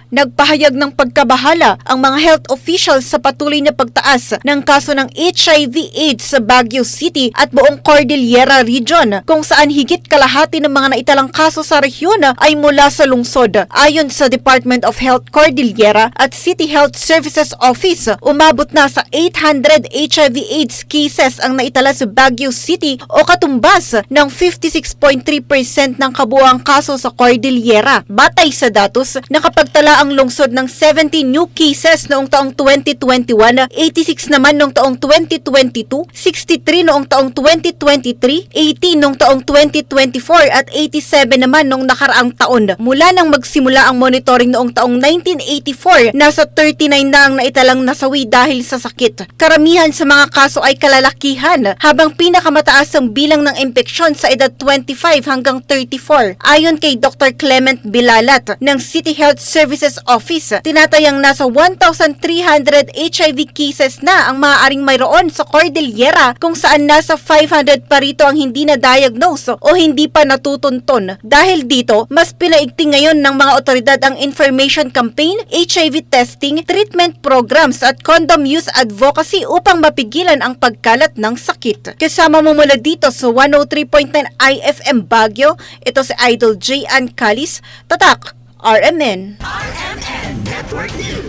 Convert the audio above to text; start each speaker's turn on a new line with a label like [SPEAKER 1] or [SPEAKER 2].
[SPEAKER 1] Nagpahayag ng pagkabahala ang mga health officials sa patuloy na pagtaas ng kaso ng HIV/AIDS sa Baguio City at buong Cordillera Region, kung saan higit kalahati ng mga naitalang kaso sa rehiyon ay mula sa lungsod. Ayon sa Department of Health Cordillera at City Health Services Office, umabot na sa 800 HIV/AIDS cases ang naitala sa Baguio City o katumbas ng 56.3% ng kabuuang kaso sa Cordillera. Batay sa datos, nakapagtala ang lungsod ng 70 new cases noong taong 2021, 86 naman noong taong 2022, 63 noong taong 2023, 18 noong taong 2024 at 87 naman noong nakaraang taon. Mula nang magsimula ang monitoring noong taong 1984, nasa 39 na ang naitalang nasawi dahil sa sakit. Karamihan sa mga kaso ay kalalakihan, habang pinakamataas ang bilang ng impeksyon sa edad 25 hanggang 34. Ayon kay Dr. Clement Bilalat ng City Health Services Office, tinatayang nasa 1,300 HIV cases na ang maaaring mayroon sa Cordillera, kung saan nasa 500 pa rito ang hindi na-diagnose o hindi pa natutunton. Dahil dito, mas pinaigting ngayon ng mga otoridad ang information campaign, HIV testing, treatment programs at condom use advocacy upang mapigilan ang pagkalat ng sakit. Kasama mo mula dito sa 103.9 IFM Baguio, ito si Idol J. Ann Calis, Tatak, RMN.
[SPEAKER 2] RMN Network News.